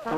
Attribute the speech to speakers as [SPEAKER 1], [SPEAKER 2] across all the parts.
[SPEAKER 1] Štai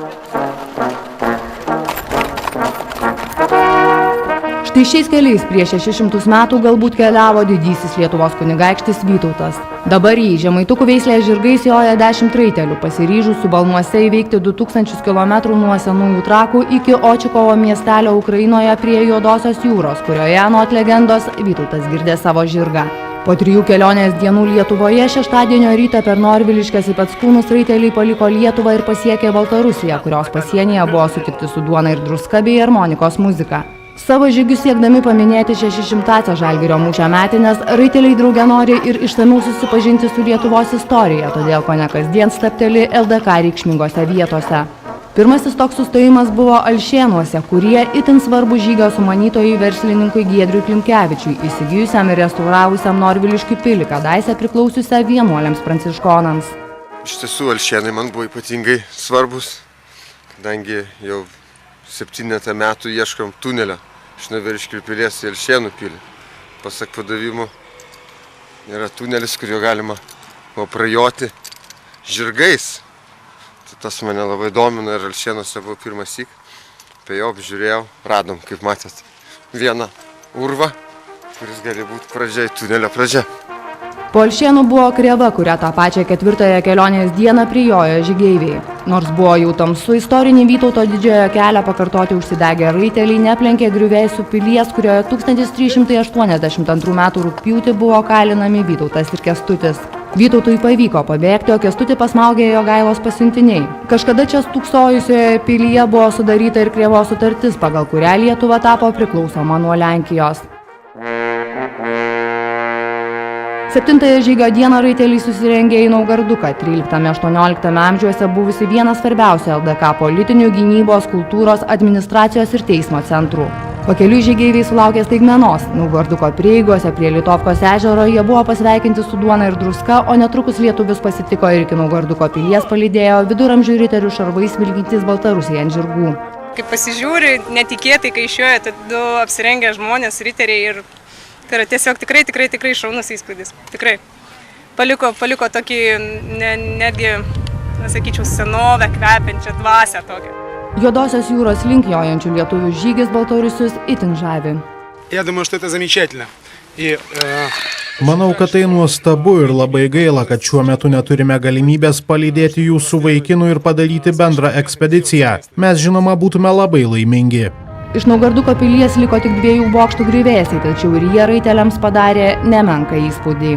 [SPEAKER 1] šiais keliais prieš 600 metų galbūt keliavo didysis Lietuvos kunigaikštis Vytautas. Dabar jį žemaitukų veislės žirgais joja 10 raitelių, pasiryžusių balnuose įveikti 2000 km nuo senųjų Trakų iki Očikovo miestelio Ukrainoje prie Juodosios jūros, kurioje anot legendos Vytautas girdė savo žirgą. Po 3 kelionės dienų Lietuvoje šeštadienio rytą per Norviliškes į Peckūnus raiteliai paliko Lietuvą ir pasiekė Baltarusiją, kurios pasienyje buvo sutikti su duona ir druska bei armonikos muzika. Savo žygius siekdami paminėti 600-ąsias Žalgirio mūšio metines, raiteliai drauge nori ir išsamiau susipažinti su Lietuvos istorija, todėl kone kasdien stabteli LDK reikšmingose vietose. Pirmasis toks sustojimas buvo Alšėnuose, kurie itin svarbu žygio sumanytojui verslininkui Giedriui Klimkevičiui, įsigijusiam ir restauravusiam Norviliškių pilį, kadaise priklausiusią vienuoliams pranciškonams.
[SPEAKER 2] Iš tiesų, Alšėnai man buvo ypatingai svarbus, kadangi jau 7 metų ieškom tunelio iš Norviliškių pilies į Alšėnų pilį. Pasak padavimų, yra tunelis, kurio galima prajoti žirgais. Tas mane labai domino ir Alšėnuose buvo pirmąsyk. Apie jo apžiūrėjau, radom, kaip matėt, vieną urvą, kuris gali būti pradžia, tunelio pradžia.
[SPEAKER 1] Po Alšėnų buvo Krėva, kurią tą pačią 4-ąją kelionės dieną prijojo žygeiviai. Nors buvo jau tamsu, istorinį Vytauto didžiojo kelią pakartoti užsidegę raiteliai neplenkė Griuvėsių pilies, kurioje 1382 metų rugpjūtį buvo kalinami Vytautas ir Kęstutis. Vytautui pavyko pabėgti, o Kęstutį pasmaugė Jogailos pasiuntiniai. Kažkada čia stūksojusioje pilyje buvo sudaryta ir Krėvos sutartis, pagal kurią Lietuva tapo priklausoma nuo Lenkijos. 7-ąją žygio dieną raiteliai susirengė į Naugarduką, 13–18 amžiuose buvusi vienas svarbiausių LDK politinių, gynybos, kultūros, administracijos ir teismo centrų. Pakeliui žygeiviai sulaukė staigmenos. Naugarduko prieigose prie Litovkos ežero jie buvo pasveikinti su duona ir druska, o netrukus lietuvius pasitiko ir iki Naugarduko pilies palydėjo viduramžių riterių šarvais vilkintys baltarusiai ant žirgų.
[SPEAKER 3] Kai pasižiūri, netikėtai, kai išjoja, tai 2 apsirengę žmonės, riteriai ir tai yra tiesiog tikrai šaunus įspūdis. Tikrai. Paliko tokį, netgi, sakyčiau, senovę kvepiančią dvasią tokią.
[SPEAKER 1] Juodosios jūros link jojančių lietuvių žygis baltarusius itin žavi.
[SPEAKER 4] Manau, kad tai nuostabu ir labai gaila, kad šiuo metu neturime galimybės palydėti jūsų vaikinų ir padaryti bendrą ekspediciją. Mes, žinoma, būtume labai laimingi.
[SPEAKER 1] Iš Naugarduko pilies liko tik 2 bokštų griuvėsiai, tačiau ir jie raiteliams padarė nemenką įspūdį.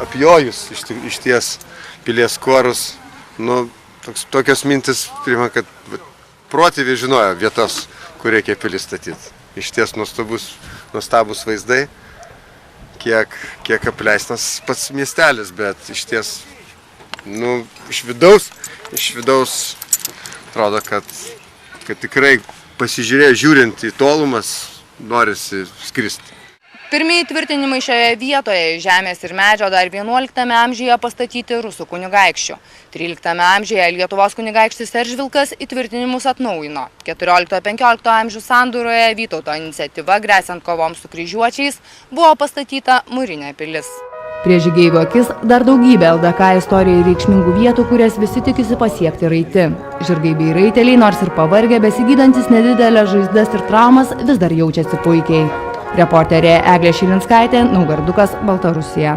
[SPEAKER 2] Apjojus išties pilies kuorus, tokios mintis pirma, kad protėviai žinojo vietas, kur reikia pilį statyti. Išties nuostabus vaizdai, kiek apleistas pats miestelis, bet išties iš vidaus atrodo, kad tikrai pasižiūrėjau, žiūrint į tolumas, norisi skristi.
[SPEAKER 1] Pirmieji tvirtinimai šioje vietoje žemės ir medžio dar 11 amžiuje pastatyti rusų kunigaikščių. 13 amžiuje Lietuvos kunigaikštis Eržvilkas įtvirtinimus atnaujino. 14–15 amžių sandūroje Vytauto iniciatyva, gresiant kovoms su kryžiuočiais, buvo pastatyta mūrinė pilis. Prie žygeivių akis dar daugybė LDK istorijai reikšmingų vietų, kurias visi tikisi pasiekti raiti. Žirgai bei raiteliai, nors ir pavargę, besigydantis nedidelės žaizdas ir traumas, vis dar jaučiasi puikiai. Reporterė Eglė Šilinskaitė, Naugardukas, Baltarusija.